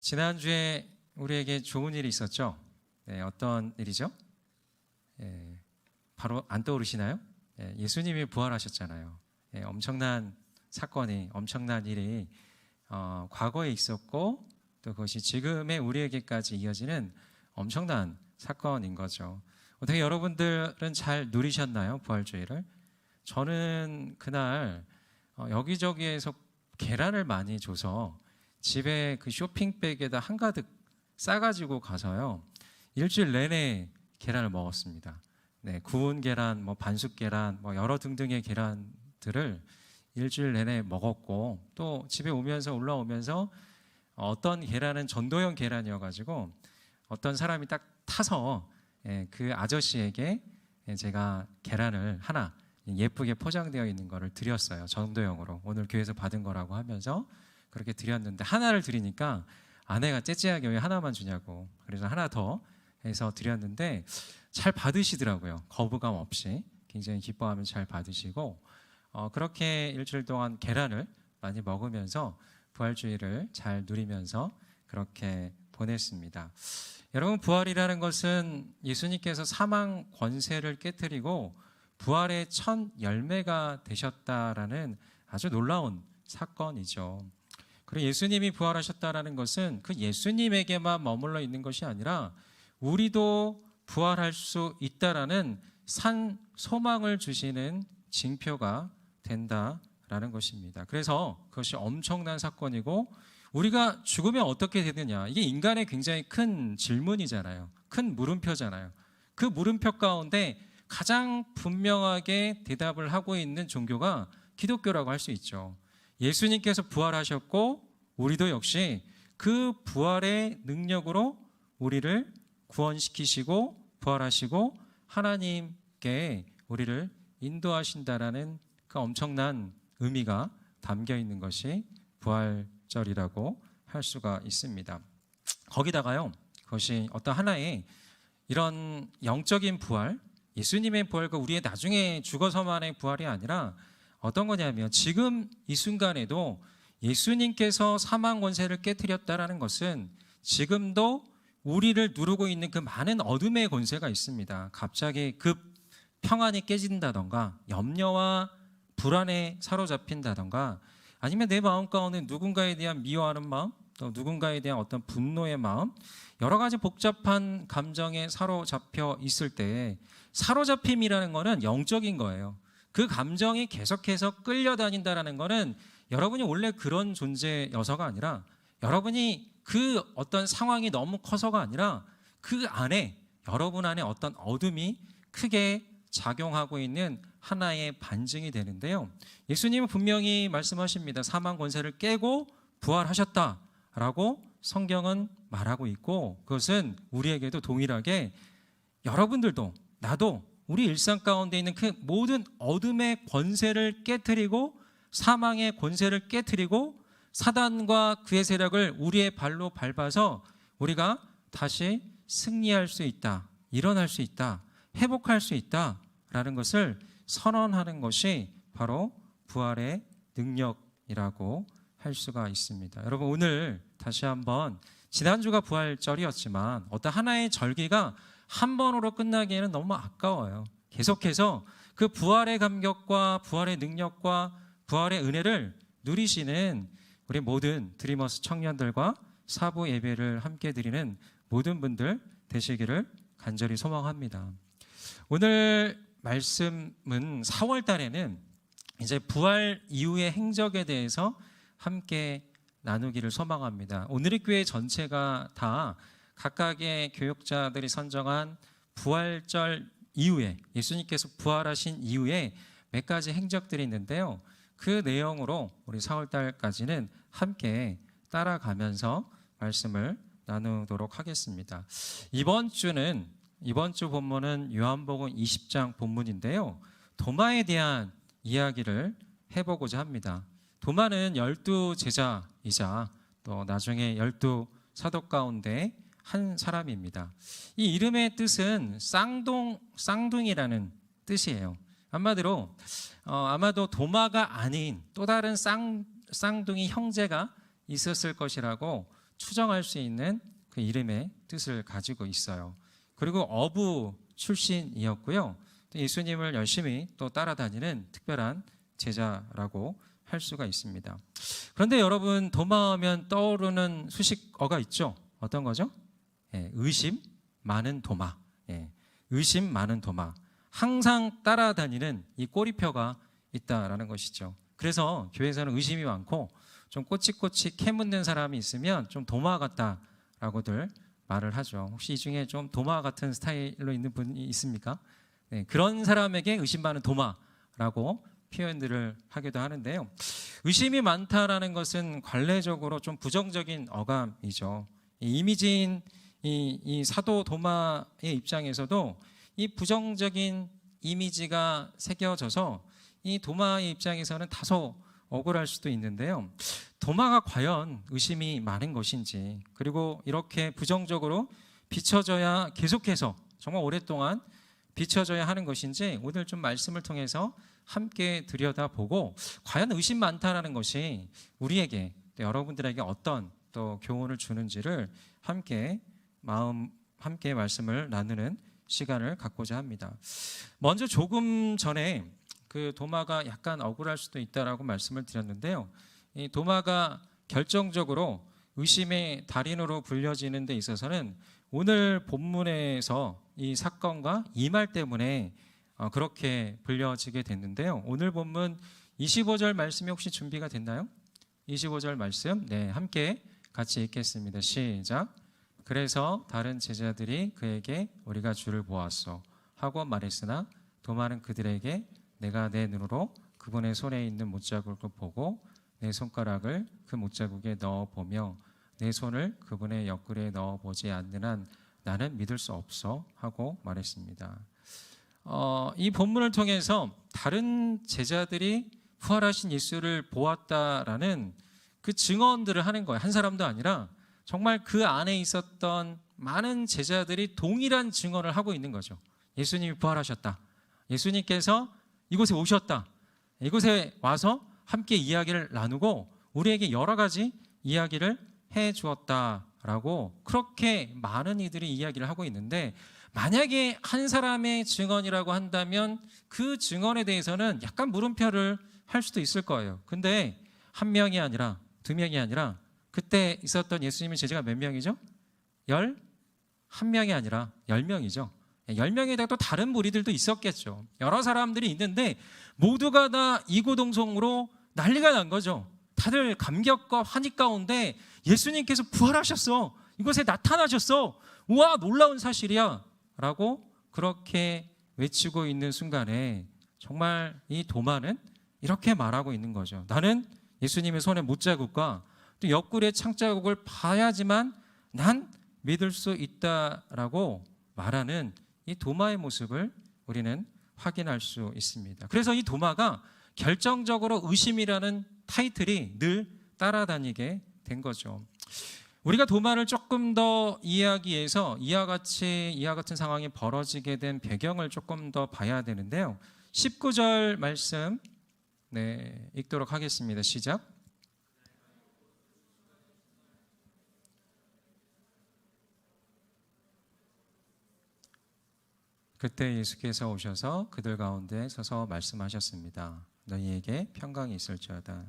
지난주에 우리에게 좋은 일이 있었죠? 네, 어떤 일이죠? 바로 안 떠오르시나요? 예수님이 부활하셨잖아요. 엄청난 사건이, 엄청난 일이 과거에 있었고 또 그것이 지금의 우리에게까지 이어지는 엄청난 사건인 거죠. 어떻게 여러분들은 잘 누리셨나요? 부활주의를? 저는 그날 여기저기에서 계란을 많이 줘서 집에 그 쇼핑백에다 한가득 싸가지고 가서요, 일주일 내내 계란을 먹었습니다. 네, 구운 계란, 반숙 계란, 여러 등등의 계란들을 일주일 내내 먹었고, 또 집에 오면서 올라오면서 어떤 계란은 전도형 계란이어가지고 어떤 사람이 딱 타서 그 아저씨에게 제가 계란을 하나 예쁘게 포장되어 있는 거를 드렸어요. 전도형으로 오늘 교회에서 받은 거라고 하면서 그렇게 드렸는데, 하나를 드리니까 아내가 째째하게 왜 하나만 주냐고, 그래서 하나 더 해서 드렸는데 잘 받으시더라고요. 거부감 없이 굉장히 기뻐하면서 잘 받으시고, 그렇게 일주일 동안 계란을 많이 먹으면서 부활주의를 잘 누리면서 그렇게 보냈습니다. 여러분, 부활이라는 것은 예수님께서 사망 권세를 깨뜨리고 부활의 첫 열매가 되셨다라는 아주 놀라운 사건이죠. 그리고 예수님이 부활하셨다라는 것은 그 예수님에게만 머물러 있는 것이 아니라 우리도 부활할 수 있다라는 산 소망을 주시는 징표가 된다라는 것입니다. 그래서 그것이 엄청난 사건이고, 우리가 죽으면 어떻게 되느냐, 이게 인간의 굉장히 큰 질문이잖아요. 큰 물음표잖아요. 그 물음표 가운데 가장 분명하게 대답을 하고 있는 종교가 기독교라고 할 수 있죠. 예수님께서 부활하셨고 우리도 역시 그 부활의 능력으로 우리를 구원시키시고 부활하시고 하나님께 우리를 인도하신다라는 그 엄청난 의미가 담겨 있는 것이 부활절이라고 할 수가 있습니다. 거기다가요, 그것이 어떤 하나의 이런 영적인 부활, 예수님의 부활과 우리의 나중에 죽어서만의 부활이 아니라 어떤 거냐면, 지금 이 순간에도 예수님께서 사망 권세를 깨뜨렸다라는 것은 지금도 우리를 누르고 있는 그 많은 어둠의 권세가 있습니다. 갑자기 급 평안이 깨진다던가, 염려와 불안에 사로잡힌다던가, 아니면 내 마음 가운데 누군가에 대한 미워하는 마음, 또 누군가에 대한 어떤 분노의 마음, 여러 가지 복잡한 감정에 사로잡혀 있을 때, 사로잡힘이라는 것은 영적인 거예요. 그 감정이 계속해서 끌려다닌다라는 것은 여러분이 원래 그런 존재여서가 아니라, 여러분이 그 어떤 상황이 너무 커서가 아니라 그 안에, 여러분 안에 어떤 어둠이 크게 작용하고 있는 하나의 반증이 되는데요, 예수님은 분명히 말씀하십니다. 사망 권세를 깨고 부활하셨다라고 성경은 말하고 있고, 그것은 우리에게도 동일하게 여러분들도 나도 우리 일상 가운데 있는 그 모든 어둠의 권세를 깨트리고 사망의 권세를 깨트리고 사단과 그의 세력을 우리의 발로 밟아서 우리가 다시 승리할 수 있다, 일어날 수 있다, 회복할 수 있다라는 것을 선언하는 것이 바로 부활의 능력이라고 할 수가 있습니다. 여러분, 오늘 다시 한번, 지난주가 부활절이었지만 어떤 하나의 절기가 한 번으로 끝나기에는 너무 아까워요. 계속해서 그 부활의 감격과 부활의 능력과 부활의 은혜를 누리시는 우리 모든 드리머스 청년들과 사부 예배를 함께 드리는 모든 분들 되시기를 간절히 소망합니다. 오늘 말씀은 4월 달에는 이제 부활 이후의 행적에 대해서 함께 나누기를 소망합니다. 오늘의 교회 전체가 다 각각의 교육자들이 선정한 부활절 이후에, 예수님께서 부활하신 이후에 몇 가지 행적들이 있는데요, 그 내용으로 우리 4월 달까지는 함께 따라가면서 말씀을 나누도록 하겠습니다. 이번 주 본문은 요한복음 20장 본문인데요, 도마에 대한 이야기를 해보고자 합니다. 도마는 12제자이자 또 나중에 12사도 가운데 한 사람입니다. 이 이름의 뜻은 쌍둥이라는 뜻이에요. 한마디로 아마도 도마가 아닌 또 다른 쌍둥이 형제가 있었을 것이라고 추정할 수 있는 그 이름의 뜻을 가지고 있어요. 그리고 어부 출신이었고요. 또 예수님을 열심히 또 따라다니는 특별한 제자라고 할 수가 있습니다. 그런데 여러분, 도마하면 떠오르는 수식어가 있죠. 어떤 거죠? 의심 많은 도마. 의심 많은 도마. 항상 따라다니는 이 꼬리표가 있다라는 것이죠. 그래서 교회에서는 의심이 많고 좀 꼬치꼬치 캐묻는 사람이 있으면 좀 도마 같다라고들 말을 하죠. 혹시 이 중에 좀 도마 같은 스타일로 있는 분이 있습니까? 그런 사람에게 의심 많은 도마라고 표현들을 하기도 하는데요. 의심이 많다라는 것은 관례적으로 좀 부정적인 어감이죠. 이 이미지인 이 사도 도마의 입장에서도 이 부정적인 이미지가 새겨져서 이 도마의 입장에서는 다소 억울할 수도 있는데요. 도마가 과연 의심이 많은 것인지, 그리고 이렇게 부정적으로 비춰져야 계속해서 정말 오랫동안 비춰져야 하는 것인지 오늘 좀 말씀을 통해서 함께 들여다보고, 과연 의심 많다라는 것이 우리에게, 또 여러분들에게 어떤 또 교훈을 주는지를 함께 말씀을 나누는 시간을 갖고자 합니다. 먼저 조금 전에 그 도마가 약간 억울할 수도 있다라고 말씀을 드렸는데요. 이 도마가 결정적으로 의심의 달인으로 불려지는 데 있어서는 오늘 본문에서 이 사건과 이 말 때문에 그렇게 불려지게 됐는데요. 오늘 본문 25절 말씀이 혹시 준비가 됐나요? 25절 말씀, 함께 같이 읽겠습니다. 시작. 그래서 다른 제자들이 그에게 우리가 주를 보았소 하고 말했으나 도마는 그들에게 내가 내 눈으로 그분의 손에 있는 못자국을 보고 내 손가락을 그 못자국에 넣어보며 내 손을 그분의 옆구리에 넣어보지 않는 한 나는 믿을 수 없어 하고 말했습니다. 이 본문을 통해서 다른 제자들이 부활하신 예수를 보았다라는 그 증언들을 하는 거예요. 한 사람도 아니라 정말 그 안에 있었던 많은 제자들이 동일한 증언을 하고 있는 거죠. 예수님이 부활하셨다. 예수님께서 이곳에 오셨다. 이곳에 와서 함께 이야기를 나누고 우리에게 여러 가지 이야기를 해 주었다라고 그렇게 많은 이들이 이야기를 하고 있는데, 만약에 한 사람의 증언이라고 한다면 그 증언에 대해서는 약간 물음표를 할 수도 있을 거예요. 근데 한 명이 아니라 두 명이 아니라 그때 있었던 예수님의 제자가 몇 명이죠? 11명이 아니라 10명이죠. 10명에다가 또 다른 무리들도 있었겠죠. 여러 사람들이 있는데 모두가 다 이구동성으로 난리가 난 거죠. 다들 감격과 환희 가운데 예수님께서 부활하셨어. 이곳에 나타나셨어. 우와, 놀라운 사실이야. 라고 그렇게 외치고 있는 순간에 정말 이 도마는 이렇게 말하고 있는 거죠. 나는 예수님의 손에 못자국과 또 옆구리의 창자국을 봐야지만 난 믿을 수 있다라고 말하는 이 도마의 모습을 우리는 확인할 수 있습니다. 그래서 이 도마가 결정적으로 의심이라는 타이틀이 늘 따라다니게 된 거죠. 우리가 도마를 조금 더 이해하기 위해서 이와 같은 상황이 벌어지게 된 배경을 조금 더 봐야 되는데요. 19절 말씀 읽도록 하겠습니다. 시작. 그때 예수께서 오셔서 그들 가운데 서서 말씀하셨습니다. 너희에게 평강이 있을지어다.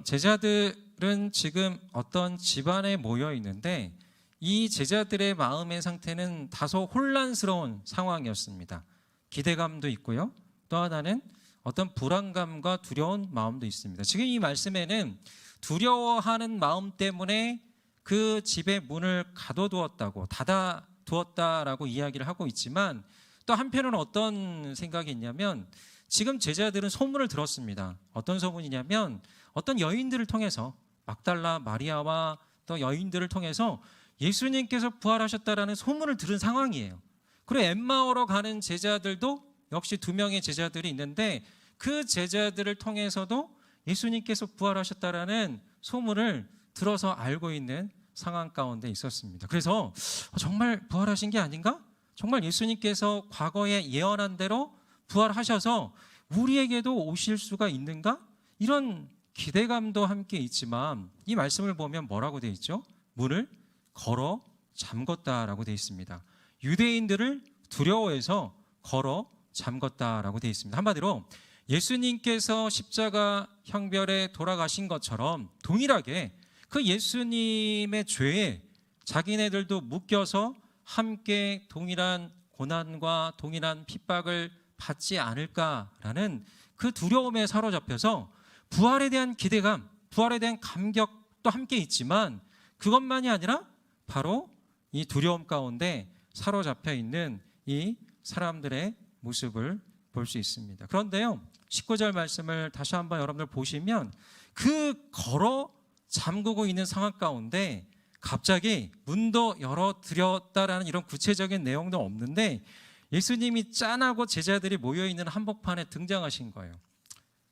제자들은 지금 어떤 집안에 모여 있는데 이 제자들의 마음의 상태는 다소 혼란스러운 상황이었습니다. 기대감도 있고요. 또 하나는 어떤 불안감과 두려운 마음도 있습니다. 지금 이 말씀에는 두려워하는 마음 때문에 그 집의 문을 가둬두었다고, 닫아두었다라고 이야기를 하고 있지만, 또 한편으로는 어떤 생각이 있냐면 지금 제자들은 소문을 들었습니다. 어떤 소문이냐면 어떤 여인들을 통해서, 막달라 마리아와 또 여인들을 통해서 예수님께서 부활하셨다라는 소문을 들은 상황이에요. 그리고 엠마오로 가는 제자들도 역시 2명의 제자들이 있는데 그 제자들을 통해서도 예수님께서 부활하셨다라는 소문을 들어서 알고 있는 상황 가운데 있었습니다. 그래서 정말 부활하신 게 아닌가? 정말 예수님께서 과거에 예언한 대로 부활하셔서 우리에게도 오실 수가 있는가? 이런 기대감도 함께 있지만 이 말씀을 보면 뭐라고 되어 있죠? 문을 걸어 잠궜다라고 되어 있습니다. 유대인들을 두려워해서 걸어 잠궜다라고 되어 있습니다. 한마디로 예수님께서 십자가 형벌에 돌아가신 것처럼 동일하게 그 예수님의 죄에 자기네들도 묶여서 함께 동일한 고난과 동일한 핍박을 받지 않을까라는 그 두려움에 사로잡혀서 부활에 대한 기대감, 부활에 대한 감격도 함께 있지만 그것만이 아니라 바로 이 두려움 가운데 사로잡혀 있는 이 사람들의 모습을 볼 수 있습니다. 그런데요, 19절 말씀을 다시 한번 여러분들 보시면 그 걸어 잠그고 있는 상황 가운데 갑자기 문도 열어드렸다라는 이런 구체적인 내용도 없는데 예수님이 짠하고 제자들이 모여있는 한복판에 등장하신 거예요.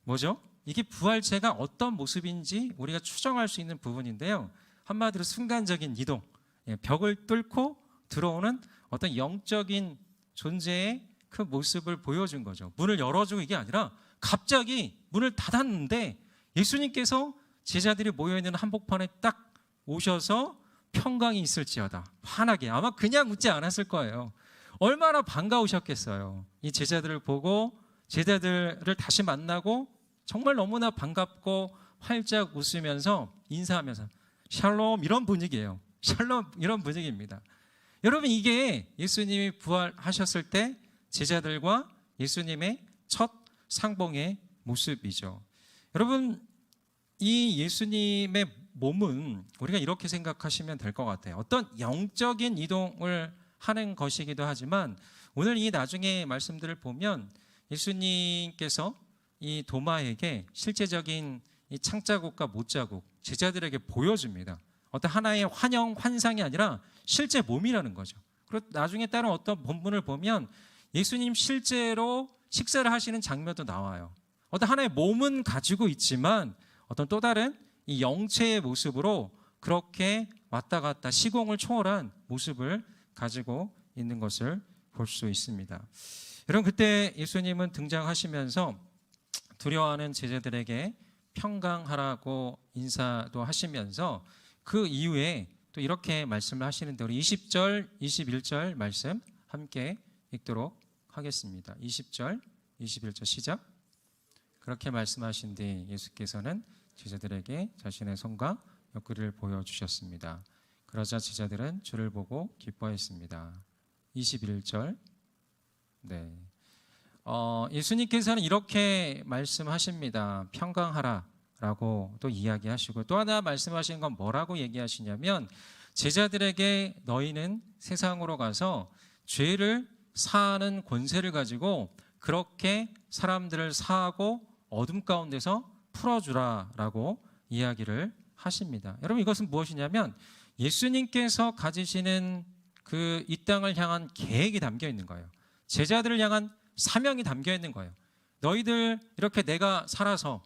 뭐죠? 이게 부활체가 어떤 모습인지 우리가 추정할 수 있는 부분인데요. 한마디로 순간적인 이동, 벽을 뚫고 들어오는 어떤 영적인 존재의 그 모습을 보여준 거죠. 문을 열어주고 이게 아니라 갑자기 문을 닫았는데 예수님께서 제자들이 모여있는 한복판에 딱 오셔서 평강이 있을지어다 환하게, 아마 그냥 웃지 않았을 거예요. 얼마나 반가우셨겠어요. 이 제자들을 보고 제자들을 다시 만나고 정말 너무나 반갑고 활짝 웃으면서 인사하면서 샬롬 이런 분위기예요. 샬롬 이런 분위기입니다. 여러분, 이게 예수님이 부활하셨을 때 제자들과 예수님의 첫 상봉의 모습이죠. 여러분, 이 예수님의 몸은 우리가 이렇게 생각하시면 될 것 같아요. 어떤 영적인 이동을 하는 것이기도 하지만 오늘 이 나중에 말씀들을 보면 예수님께서 이 도마에게 실제적인 이 창자국과 못자국 제자들에게 보여줍니다. 어떤 하나의 환상이 아니라 실제 몸이라는 거죠. 그리고 나중에 따른 어떤 본문을 보면 예수님 실제로 식사를 하시는 장면도 나와요. 어떤 하나의 몸은 가지고 있지만 어떤 또 다른 이 영체의 모습으로 그렇게 왔다 갔다 시공을 초월한 모습을 가지고 있는 것을 볼 수 있습니다. 여러분, 그때 예수님은 등장하시면서 두려워하는 제자들에게 평강하라고 인사도 하시면서 그 이후에 또 이렇게 말씀을 하시는데 우리 20절, 21절 말씀 함께 읽도록 하겠습니다. 20절, 21절 시작. 그렇게 말씀하신 뒤 예수께서는 제자들에게 자신의 손과 옆구리를 보여주셨습니다. 그러자 제자들은 주를 보고 기뻐했습니다. 21절. 네. 예수님께서는 이렇게 말씀하십니다. 평강하라 라고 또 이야기하시고 또 하나 말씀하시는 건 뭐라고 얘기하시냐면 제자들에게 너희는 세상으로 가서 죄를 사하는 권세를 가지고 그렇게 사람들을 사하고 어둠 가운데서 풀어주라라고 이야기를 하십니다. 여러분, 이것은 무엇이냐면 예수님께서 가지시는 그 이 땅을 향한 계획이 담겨 있는 거예요. 제자들을 향한 사명이 담겨 있는 거예요. 너희들 이렇게 내가 살아서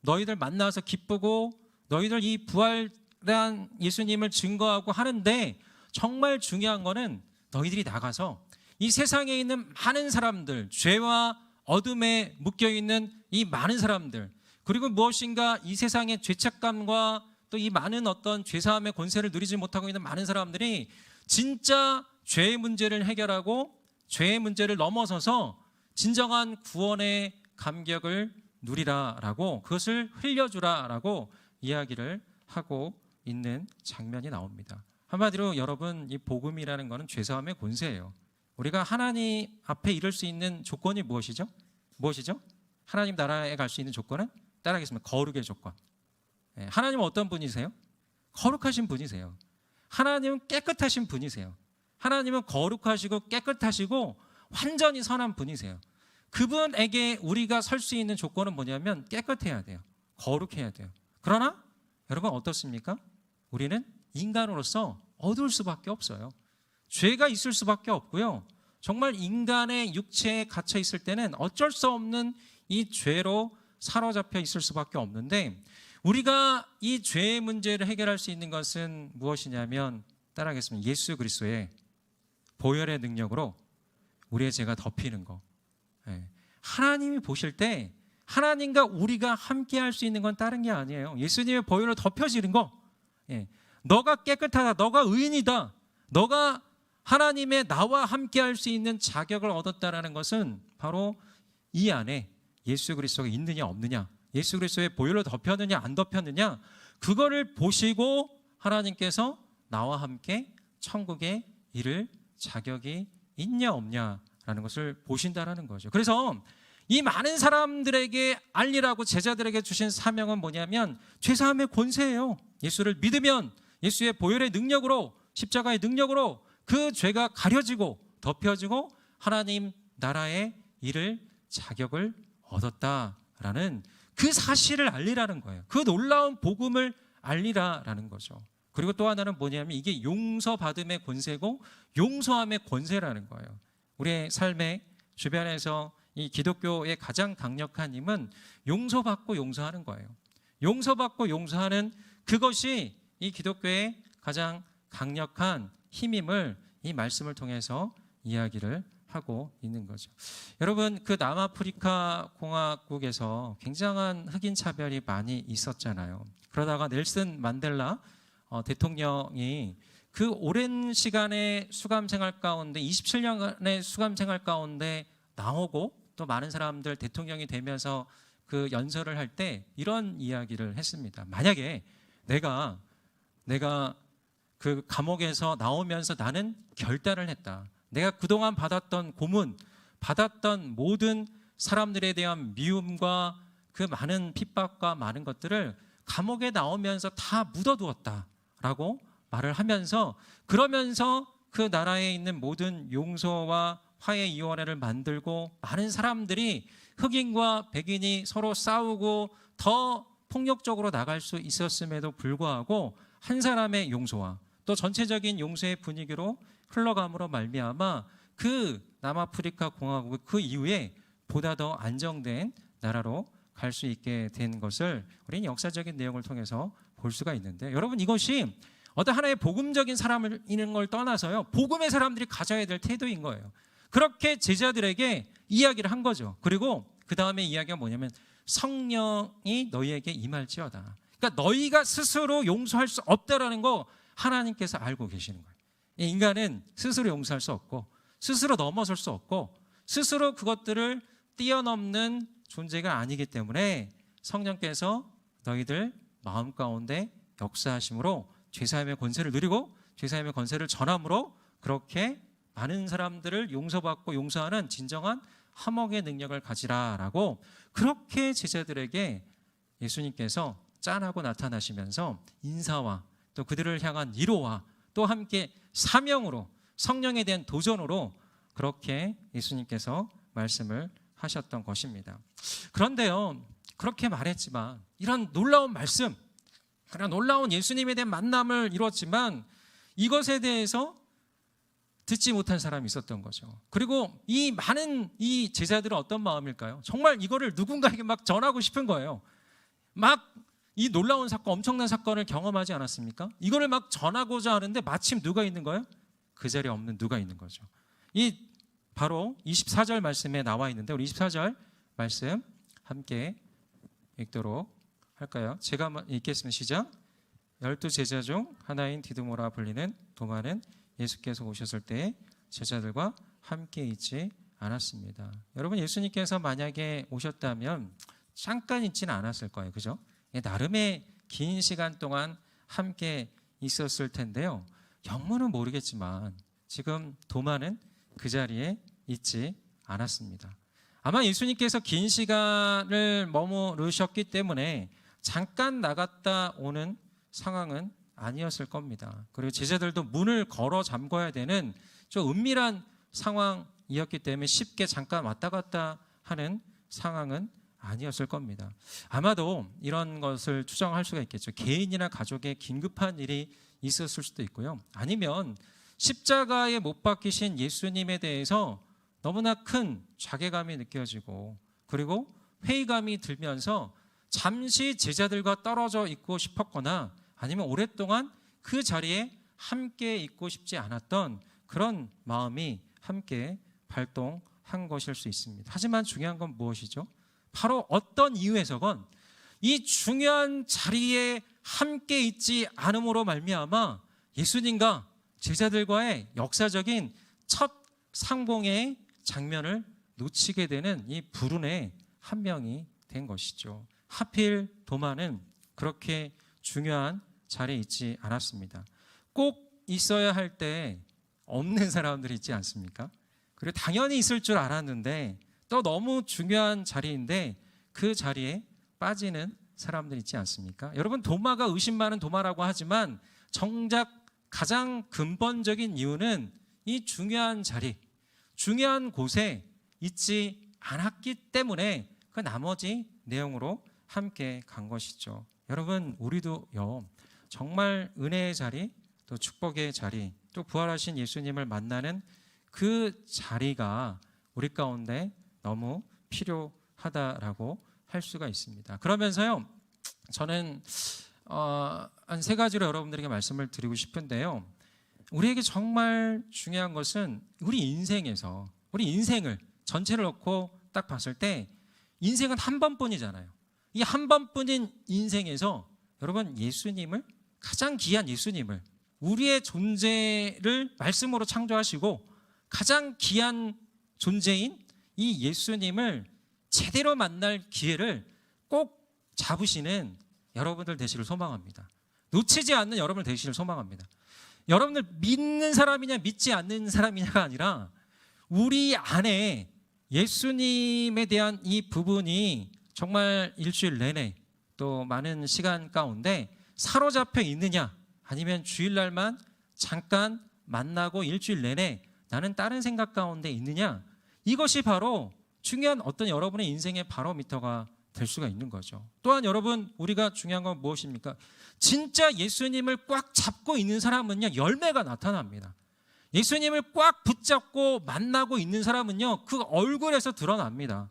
너희들 만나서 기쁘고 너희들 이 부활한 예수님을 증거하고 하는데 정말 중요한 거는 너희들이 나가서 이 세상에 있는 많은 사람들, 죄와 어둠에 묶여있는 이 많은 사람들, 그리고 무엇인가 이 세상의 죄책감과 또 이 많은 어떤 죄사함의 권세를 누리지 못하고 있는 많은 사람들이 진짜 죄의 문제를 해결하고 죄의 문제를 넘어서서 진정한 구원의 감격을 누리라라고, 그것을 흘려주라라고 이야기를 하고 있는 장면이 나옵니다. 한마디로 여러분, 이 복음이라는 것은 죄사함의 권세예요. 우리가 하나님 앞에 이를 수 있는 조건이 무엇이죠? 무엇이죠? 하나님 나라에 갈 수 있는 조건은 따라하겠습니다. 거룩의 조건. 하나님은 어떤 분이세요? 거룩하신 분이세요. 하나님은 깨끗하신 분이세요. 하나님은 거룩하시고 깨끗하시고 완전히 선한 분이세요. 그분에게 우리가 설 수 있는 조건은 뭐냐면 깨끗해야 돼요. 거룩해야 돼요. 그러나 여러분 어떻습니까? 우리는 인간으로서 어두울 수밖에 없어요. 죄가 있을 수밖에 없고요. 정말 인간의 육체에 갇혀 있을 때는 어쩔 수 없는 이 죄로 사로잡혀 있을 수밖에 없는데 우리가 이 죄의 문제를 해결할 수 있는 것은 무엇이냐면 따라하겠습니다. 예수 그리스도의 보혈의 능력으로 우리의 죄가 덮이는 거. 하나님이 보실 때 하나님과 우리가 함께 할 수 있는 건 다른 게 아니에요. 예수님의 보혈로 덮여지는 거. 너가 깨끗하다, 너가 의인이다, 너가 하나님의 나와 함께 할 수 있는 자격을 얻었다라는 것은 바로 이 안에 예수 그리스도가 있느냐 없느냐, 예수 그리스도의 보혈로 덮였느냐 안 덮였느냐, 그거를 보시고 하나님께서 나와 함께 천국에 이를 자격이 있냐 없냐라는 것을 보신다라는 거죠. 그래서 이 많은 사람들에게 알리라고 제자들에게 주신 사명은 뭐냐면 죄사함의 권세예요. 예수를 믿으면 예수의 보혈의 능력으로, 십자가의 능력으로 그 죄가 가려지고 덮여지고 하나님 나라에 이를 자격을 얻었다라는 그 사실을 알리라는 거예요. 그 놀라운 복음을 알리라라는 거죠. 그리고 또 하나는 뭐냐면 이게 용서받음의 권세고 용서함의 권세라는 거예요. 우리의 삶의 주변에서 이 기독교의 가장 강력한 힘은 용서받고 용서하는 거예요. 용서받고 용서하는 그것이 이 기독교의 가장 강력한 힘임을 이 말씀을 통해서 이야기를 하고 있는 거죠. 여러분, 그 남아프리카 공화국에서 굉장한 흑인 차별이 많이 있었잖아요. 그러다가 넬슨 만델라 대통령이 그 오랜 시간의 수감 생활 가운데 27년간의 수감 생활 가운데 나오고 또 많은 사람들 대통령이 되면서 그 연설을 할 때 이런 이야기를 했습니다. 만약에 내가 그 감옥에서 나오면서 나는 결단을 했다. 내가 그동안 받았던 고문, 받았던 모든 사람들에 대한 미움과 그 많은 핍박과 많은 것들을 감옥에 나오면서 다 묻어두었다라고 말을 하면서, 그러면서 그 나라에 있는 모든 용서와 화해위원회를 만들고 많은 사람들이 흑인과 백인이 서로 싸우고 더 폭력적으로 나갈 수 있었음에도 불구하고 한 사람의 용서와 또 전체적인 용서의 분위기로 흘러감으로 말미암아 그 남아프리카 공화국이 그 이후에 보다 더 안정된 나라로 갈 수 있게 된 것을 우리는 역사적인 내용을 통해서 볼 수가 있는데, 여러분, 이것이 어떤 하나의 복음적인 사람인 걸 떠나서요, 복음의 사람들이 가져야 될 태도인 거예요. 그렇게 제자들에게 이야기를 한 거죠. 그리고 그 다음에 이야기가 뭐냐면 성령이 너희에게 임할지어다. 그러니까 너희가 스스로 용서할 수 없다라는 거 하나님께서 알고 계시는 거예요. 인간은 스스로 용서할 수 없고 스스로 넘어설 수 없고 스스로 그것들을 뛰어넘는 존재가 아니기 때문에 성령께서 너희들 마음 가운데 역사하심으로 죄사함의 권세를 누리고 죄사함의 권세를 전함으로 그렇게 많은 사람들을 용서받고 용서하는 진정한 화목의 능력을 가지라라고 그렇게 제자들에게 예수님께서 짠하고 나타나시면서 인사와 또 그들을 향한 위로와 또 함께 사명으로 성령에 대한 도전으로 그렇게 예수님께서 말씀을 하셨던 것입니다. 그런데요, 그렇게 말했지만 이런 놀라운 말씀, 그런 놀라운 예수님에 대한 만남을 이뤘지만 이것에 대해서 듣지 못한 사람이 있었던 거죠. 그리고 이 많은 이 제자들은 어떤 마음일까요? 정말 이거를 누군가에게 막 전하고 싶은 거예요. 막 이 놀라운 사건, 엄청난 사건을 경험하지 않았습니까? 이거를 막 전하고자 하는데 마침 누가 있는 거예요? 그 자리에 없는 누가 있는 거죠. 이 바로 24절 말씀에 나와 있는데 우리 24절 말씀 함께 읽도록 할까요? 제가 읽겠습니다. 시작. 12제자 중 하나인 디두모라 불리는 도마는 예수께서 오셨을 때 제자들과 함께 있지 않았습니다. 여러분, 예수님께서 만약에 오셨다면 잠깐 있지는 않았을 거예요. 그죠? 나름의 긴 시간 동안 함께 있었을 텐데요. 영문은 모르겠지만 지금 도마는 그 자리에 있지 않았습니다. 아마 예수님께서 긴 시간을 머무르셨기 때문에 잠깐 나갔다 오는 상황은 아니었을 겁니다. 그리고 제자들도 문을 걸어 잠궈야 되는 좀 은밀한 상황이었기 때문에 쉽게 잠깐 왔다 갔다 하는 상황은 아니었을 겁니다. 아마도 이런 것을 추정할 수가 있겠죠. 개인이나 가족에 긴급한 일이 있었을 수도 있고요. 아니면 십자가에 못 박히신 예수님에 대해서 너무나 큰 자괴감이 느껴지고 그리고 회의감이 들면서 잠시 제자들과 떨어져 있고 싶었거나 아니면 오랫동안 그 자리에 함께 있고 싶지 않았던 그런 마음이 함께 발동한 것일 수 있습니다. 하지만 중요한 건 무엇이죠? 바로 어떤 이유에서건 이 중요한 자리에 함께 있지 않음으로 말미암아 예수님과 제자들과의 역사적인 첫 상봉의 장면을 놓치게 되는 이 불운의 한 명이 된 것이죠. 하필 도마는 그렇게 중요한 자리에 있지 않았습니다. 꼭 있어야 할 때 없는 사람들이 있지 않습니까? 그리고 당연히 있을 줄 알았는데 또 너무 중요한 자리인데 그 자리에 빠지는 사람들이 있지 않습니까? 여러분, 도마가 의심 많은 도마라고 하지만 정작 가장 근본적인 이유는 이 중요한 자리, 중요한 곳에 있지 않았기 때문에 그 나머지 내용으로 함께 간 것이죠. 여러분, 우리도요, 정말 은혜의 자리, 또 축복의 자리, 또 부활하신 예수님을 만나는 그 자리가 우리 가운데 너무 필요하다라고 할 수가 있습니다. 그러면서요, 저는 한 세 가지로 여러분들에게 말씀을 드리고 싶은데요. 우리에게 정말 중요한 것은 우리 인생에서, 우리 인생을 전체를 놓고 딱 봤을 때 인생은 한 번뿐이잖아요. 이 한 번뿐인 인생에서 여러분, 예수님을, 가장 귀한 예수님을, 우리의 존재를 말씀으로 창조하시고 가장 귀한 존재인 이 예수님을 제대로 만날 기회를 꼭 잡으시는 여러분들 되시를 소망합니다. 놓치지 않는 여러분들 되시를 소망합니다. 여러분들 믿는 사람이냐 믿지 않는 사람이냐가 아니라 우리 안에 예수님에 대한 이 부분이 정말 일주일 내내 또 많은 시간 가운데 사로잡혀 있느냐, 아니면 주일날만 잠깐 만나고 일주일 내내 나는 다른 생각 가운데 있느냐, 이것이 바로 중요한 어떤 여러분의 인생의 바로미터가 될 수가 있는 거죠. 또한 여러분, 우리가 중요한 건 무엇입니까? 진짜 예수님을 꽉 잡고 있는 사람은요, 열매가 나타납니다. 예수님을 꽉 붙잡고 만나고 있는 사람은요, 그 얼굴에서 드러납니다.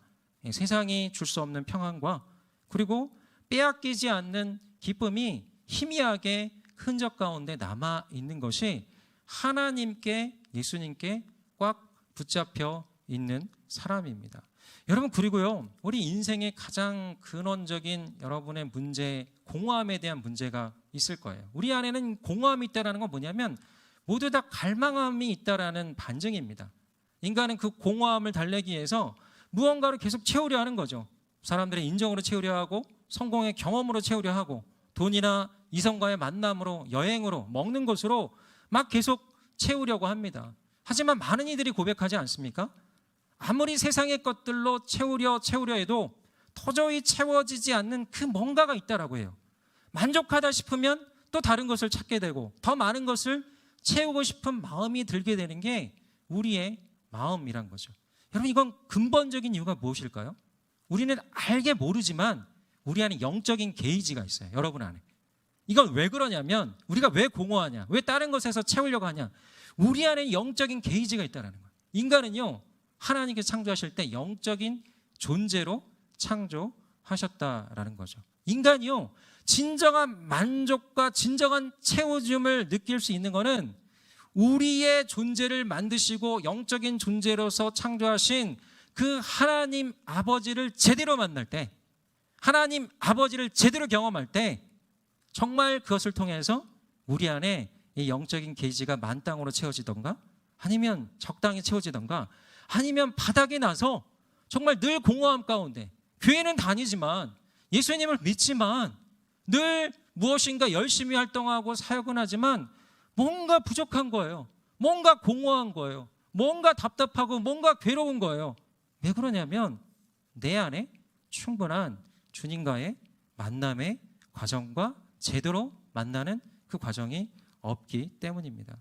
세상이 줄 수 없는 평안과 그리고 빼앗기지 않는 기쁨이 희미하게 흔적 가운데 남아 있는 것이 하나님께, 예수님께 꽉 붙잡혀 있는 사람입니다. 여러분, 그리고요, 우리 인생의 가장 근원적인 여러분의 문제, 공허함에 대한 문제가 있을 거예요. 우리 안에는 공허함이 있다는 건 뭐냐면 모두 다 갈망함이 있다라는 반증입니다. 인간은 그 공허함을 달래기 위해서 무언가를 계속 채우려 하는 거죠. 사람들의 인정으로 채우려 하고, 성공의 경험으로 채우려 하고, 돈이나 이성과의 만남으로, 여행으로, 먹는 것으로 막 계속 채우려고 합니다. 하지만 많은 이들이 고백하지 않습니까? 아무리 세상의 것들로 채우려 해도 도저히 채워지지 않는 그 뭔가가 있다라고 해요. 만족하다 싶으면 또 다른 것을 찾게 되고 더 많은 것을 채우고 싶은 마음이 들게 되는 게 우리의 마음이란 거죠. 여러분, 이건 근본적인 이유가 무엇일까요? 우리는 알게 모르지만 우리 안에 영적인 게이지가 있어요. 여러분 안에. 이건 왜 그러냐면, 우리가 왜 공허하냐, 왜 다른 것에서 채우려고 하냐, 우리 안에 영적인 게이지가 있다는 거예요. 인간은요, 하나님께서 창조하실 때 영적인 존재로 창조하셨다라는 거죠. 인간이요, 진정한 만족과 진정한 채워줌을 느낄 수 있는 것은 우리의 존재를 만드시고 영적인 존재로서 창조하신 그 하나님 아버지를 제대로 만날 때, 하나님 아버지를 제대로 경험할 때 정말 그것을 통해서 우리 안에 이 영적인 게이지가 만땅으로 채워지던가, 아니면 적당히 채워지던가, 아니면 바닥이 나서 정말 늘 공허함 가운데, 교회는 다니지만 예수님을 믿지만 늘 무엇인가 열심히 활동하고 사역은 하지만 뭔가 부족한 거예요. 뭔가 공허한 거예요. 뭔가 답답하고 뭔가 괴로운 거예요. 왜 그러냐면 내 안에 충분한 주님과의 만남의 과정과 제대로 만나는 그 과정이 없기 때문입니다.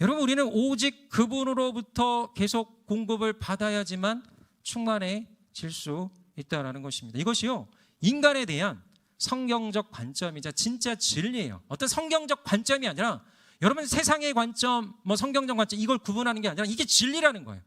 여러분, 우리는 오직 그분으로부터 계속 공급을 받아야지만 충만해질 수 있다는 것입니다. 이것이요, 인간에 대한 성경적 관점이자 진짜 진리예요. 어떤 성경적 관점이 아니라, 여러분, 세상의 관점, 성경적 관점, 이걸 구분하는 게 아니라 이게 진리라는 거예요.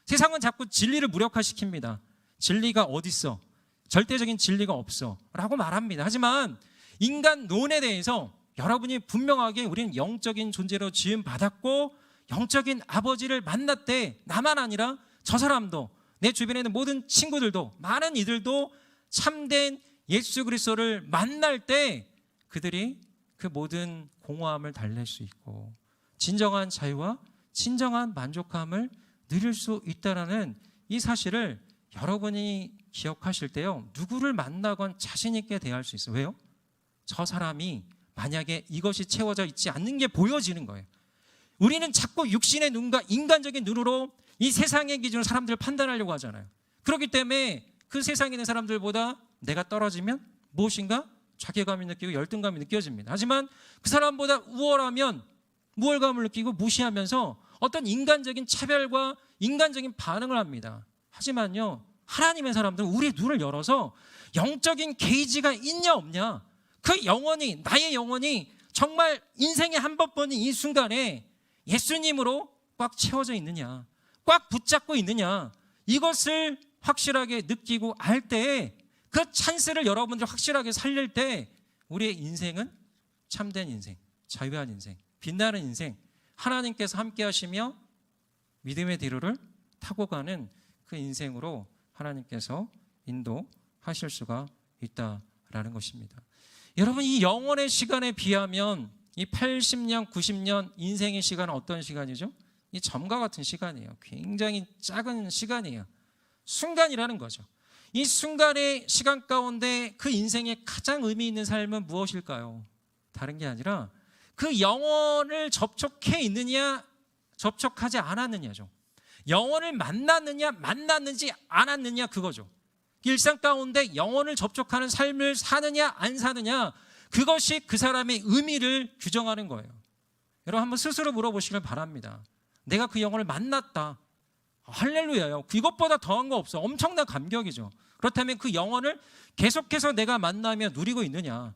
세상은 자꾸 진리를 무력화시킵니다. 진리가 어디 있어? 절대적인 진리가 없어 라고 말합니다. 하지만 인간론에 대해서 여러분이 분명하게 우리는 영적인 존재로 지음받았고 영적인 아버지를 만났대, 나만 아니라 저 사람도, 내 주변에 있는 모든 친구들도, 많은 이들도 참된 예수 그리스도를 만날 때 그들이 그 모든 공허함을 달랠 수 있고 진정한 자유와 진정한 만족함을 누릴 수 있다는 이 사실을 여러분이 기억하실 때요, 누구를 만나건 자신 있게 대할 수 있어요. 왜요? 저 사람이 만약에 이것이 채워져 있지 않는 게 보여지는 거예요. 우리는 자꾸 육신의 눈과 인간적인 눈으로 이 세상의 기준으로 사람들을 판단하려고 하잖아요. 그렇기 때문에 그 세상에 있는 사람들보다 내가 떨어지면 무엇인가 자괴감이 느끼고 열등감이 느껴집니다. 하지만 그 사람보다 우월하면 우월감을 느끼고 무시하면서 어떤 인간적인 차별과 인간적인 반응을 합니다. 하지만요, 하나님의 사람들은 우리의 눈을 열어서 영적인 게이지가 있냐 없냐, 그 영혼이, 나의 영혼이 정말 인생의 한 번뿐인 이 순간에 예수님으로 꽉 채워져 있느냐, 꽉 붙잡고 있느냐, 이것을 확실하게 느끼고 알 때에 그 찬스를 여러분들 확실하게 살릴 때 우리의 인생은 참된 인생, 자유한 인생, 빛나는 인생, 하나님께서 함께 하시며 믿음의 뒤로를 타고 가는 그 인생으로 하나님께서 인도하실 수가 있다라는 것입니다. 여러분, 이 영원의 시간에 비하면 이 80년, 90년 인생의 시간은 어떤 시간이죠? 이 점과 같은 시간이에요. 굉장히 작은 시간이에요. 순간이라는 거죠. 이 순간의 시간 가운데 그 인생의 가장 의미 있는 삶은 무엇일까요? 다른 게 아니라 그 영혼을 접촉해 있느냐, 접촉하지 않았느냐죠. 영혼을 만났느냐, 만났는지 않았느냐, 그거죠. 일상 가운데 영혼을 접촉하는 삶을 사느냐 안 사느냐, 그것이 그 사람의 의미를 규정하는 거예요. 여러분, 한번 스스로 물어보시길 바랍니다. 내가 그 영혼을 만났다, 할렐루야요. 이것보다 더한 거 없어. 엄청난 감격이죠. 그렇다면 그 영혼을 계속해서 내가 만나며 누리고 있느냐,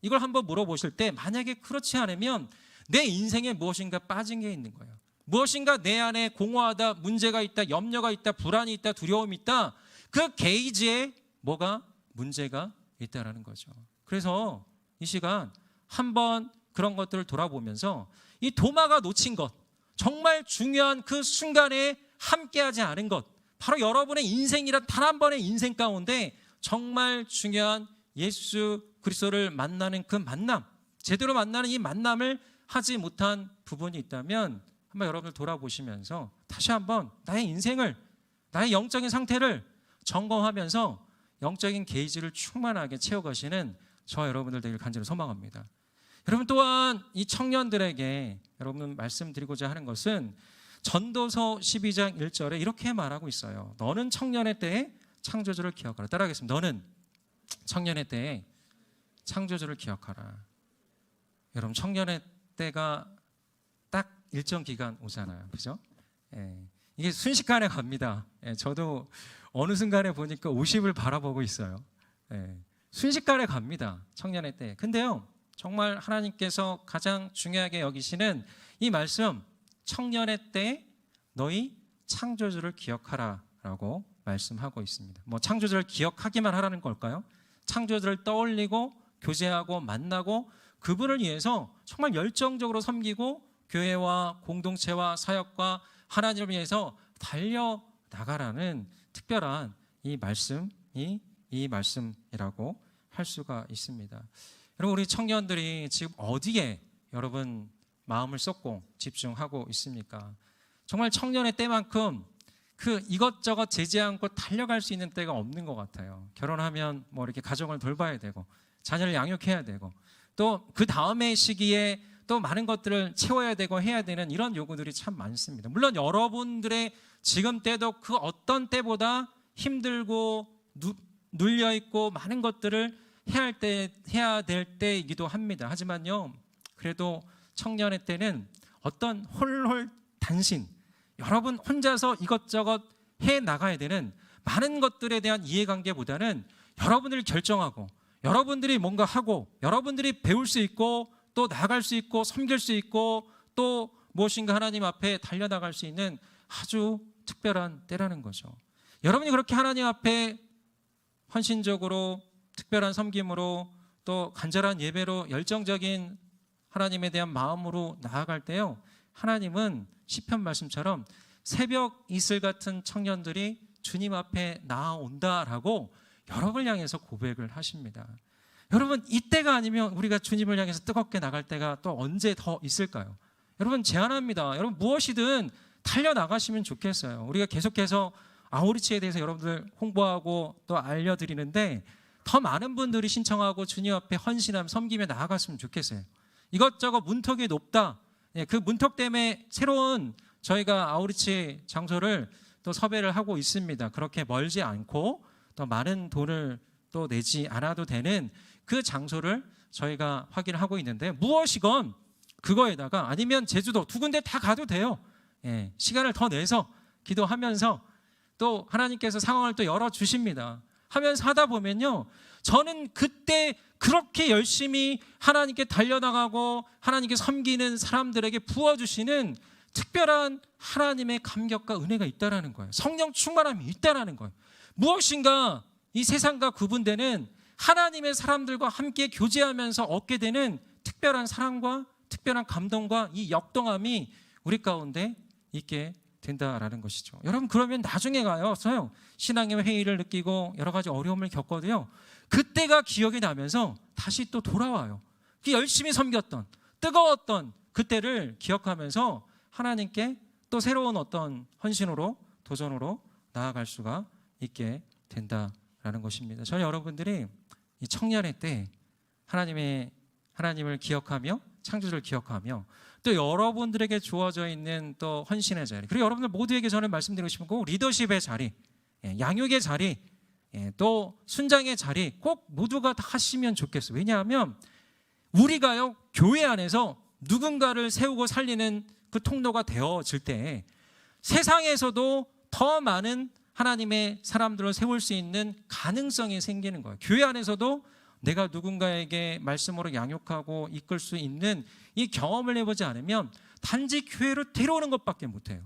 이걸 한번 물어보실 때 만약에 그렇지 않으면 내 인생에 무엇인가 빠진 게 있는 거예요. 무엇인가 내 안에 공허하다, 문제가 있다, 염려가 있다, 불안이 있다, 두려움이 있다, 그 게이지에 뭐가 문제가 있다라는 거죠. 그래서 이 시간 한번 그런 것들을 돌아보면서 이 도마가 놓친 것, 정말 중요한 그 순간에 함께하지 않은 것, 바로 여러분의 인생이란 단 한 번의 인생 가운데 정말 중요한 예수 그리스도를 만나는 그 만남, 제대로 만나는 이 만남을 하지 못한 부분이 있다면 한번 여러분들 돌아보시면서 다시 한번 나의 인생을, 나의 영적인 상태를 점검하면서 영적인 게이지를 충만하게 채워가시는 저와 여러분들 되길 간절히 소망합니다. 여러분, 또한 이 청년들에게 여러분 말씀드리고자 하는 것은 전도서 12장 1절에 이렇게 말하고 있어요. 너는 청년의 때에 창조주를 기억하라. 따라하겠습니다. 너는 청년의 때에 창조주를 기억하라. 여러분, 청년의 때가 딱 일정 기간 오잖아요. 그죠? 예, 이게 순식간에 갑니다. 예, 저도 어느 순간에 보니까 50을 바라보고 있어요. 예, 순식간에 갑니다. 청년의 때. 근데요, 정말 하나님께서 가장 중요하게 여기시는 이 말씀, 청년의 때에 너희 창조주를 기억하라 라고 말씀하고 있습니다. 뭐 창조주를 기억하기만 하라는 걸까요? 창조주를 떠올리고 교제하고 만나고 그분을 위해서 정말 열정적으로 섬기고 교회와 공동체와 사역과 하나님을 위해서 달려나가라는 특별한 이 말씀이라고 할 수가 있습니다. 여러분, 우리 청년들이 지금 어디에 여러분 마음을 쏟고 집중하고 있습니까? 정말 청년의 때만큼 그 이것저것 제지 않고 달려갈 수 있는 때가 없는 것 같아요. 결혼하면 뭐 이렇게 가정을 돌봐야 되고 자녀를 양육해야 되고 또 그 다음의 시기에 또 많은 것들을 채워야 되고 해야 되는 이런 요구들이 참 많습니다. 물론 여러분들의 지금 때도 그 어떤 때보다 힘들고 눌려있고 많은 것들을 해야 될 때이기도 합니다. 하지만요, 그래도 청년의 때는 어떤 홀홀 단신, 여러분 혼자서 이것저것 해 나가야 되는 많은 것들에 대한 이해관계보다는 여러분들이 결정하고 여러분들이 뭔가 하고 여러분들이 배울 수 있고 또 나아갈 수 있고 섬길 수 있고 또 무엇인가 하나님 앞에 달려나갈 수 있는 아주 특별한 때라는 거죠. 여러분이 그렇게 하나님 앞에 헌신적으로 특별한 섬김으로 또 간절한 예배로 열정적인 하나님에 대한 마음으로 나아갈 때요, 하나님은 시편 말씀처럼 새벽 이슬 같은 청년들이 주님 앞에 나아온다라고 여러분을 향해서 고백을 하십니다. 여러분, 이때가 아니면 우리가 주님을 향해서 뜨겁게 나갈 때가 또 언제 더 있을까요? 여러분, 제안합니다. 여러분, 무엇이든 달려나가시면 좋겠어요. 우리가 계속해서 아우리치에 대해서 여러분들 홍보하고 또 알려드리는데 더 많은 분들이 신청하고 주님 앞에 헌신하며 섬기며 나아갔으면 좋겠어요. 이것저것 문턱이 높다. 그 문턱 때문에 새로운 저희가 아우리치 장소를 또 섭외를 하고 있습니다. 그렇게 멀지 않고 또 많은 돈을 또 내지 않아도 되는 그 장소를 저희가 확인을 하고 있는데, 무엇이건 그거에다가 아니면 제주도 두 군데 다 가도 돼요. 시간을 더 내서 기도하면서 또 하나님께서 상황을 또 열어주십니다. 하면서 하다 보면요, 저는 그때 그렇게 열심히 하나님께 달려나가고 하나님께 섬기는 사람들에게 부어주시는 특별한 하나님의 감격과 은혜가 있다라는 거예요. 성령 충만함이 있다라는 거예요. 무엇인가 이 세상과 구분되는 하나님의 사람들과 함께 교제하면서 얻게 되는 특별한 사랑과 특별한 감동과 이 역동함이 우리 가운데 있게 된다라는 것이죠. 여러분, 그러면 나중에 가서요, 신앙의 회의를 느끼고 여러 가지 어려움을 겪어도요, 그때가 기억이 나면서 다시 또 돌아와요. 그 열심히 섬겼던 뜨거웠던 그때를 기억하면서 하나님께 또 새로운 어떤 헌신으로 도전으로 나아갈 수가 있게 된다라는 것입니다. 저는 여러분들이 이 청년의 때 하나님을 기억하며 창조주를 기억하며 또 여러분들에게 주어져 있는 또 헌신의 자리, 그리고 여러분들 모두에게 저는 말씀드리고 싶은 거, 리더십의 자리, 양육의 자리, 또 순장의 자리 꼭 모두가 다 하시면 좋겠어요. 왜냐하면 우리가요, 교회 안에서 누군가를 세우고 살리는 그 통로가 되어질 때 세상에서도 더 많은 하나님의 사람들을 세울 수 있는 가능성이 생기는 거예요. 교회 안에서도 내가 누군가에게 말씀으로 양육하고 이끌 수 있는 이 경험을 해보지 않으면 단지 교회로 데려오는 것밖에 못해요.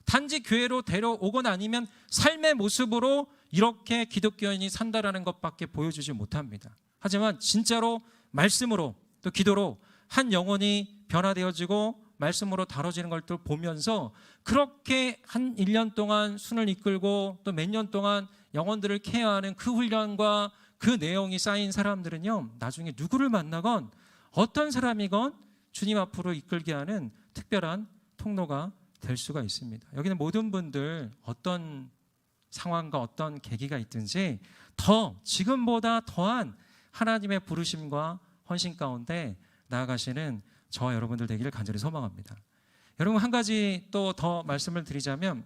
단지 교회로 데려오거나 아니면 삶의 모습으로 이렇게 기독교인이 산다라는 것밖에 보여주지 못합니다. 하지만 진짜로 말씀으로 또 기도로 한 영혼이 변화되어지고 말씀으로 다뤄지는 걸 또 보면서 그렇게 한 1년 동안 순을 이끌고 또 몇 년 동안 영혼들을 케어하는 그 훈련과 그 내용이 쌓인 사람들은요, 나중에 누구를 만나건 어떤 사람이건 주님 앞으로 이끌게 하는 특별한 통로가 될 수가 있습니다. 여기는 모든 분들 어떤 상황과 어떤 계기가 있든지 더 지금보다 더한 하나님의 부르심과 헌신 가운데 나아가시는 저와 여러분들 되기를 간절히 소망합니다. 여러분, 한 가지 또 더 말씀을 드리자면,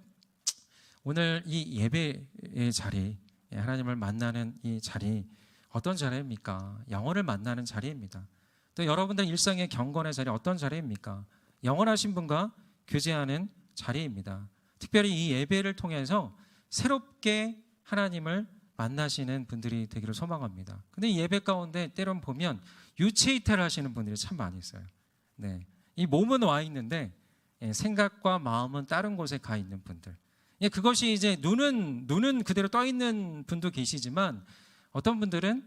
오늘 이 예배의 자리, 하나님을 만나는 이 자리 어떤 자리입니까? 영혼을 만나는 자리입니다. 또 여러분들 일상의 경건의 자리 어떤 자리입니까? 영원하신 분과 교제하는 자리입니다. 특별히 이 예배를 통해서 새롭게 하나님을 만나시는 분들이 되기를 소망합니다. 근데 이 예배 가운데 때론 보면 유체이태를 하시는 분들이 참 많이 있어요. 이 몸은 와 있는데 생각과 마음은 다른 곳에 가 있는 분들. 그것이 이제 눈은 그대로 떠 있는 분도 계시지만 어떤 분들은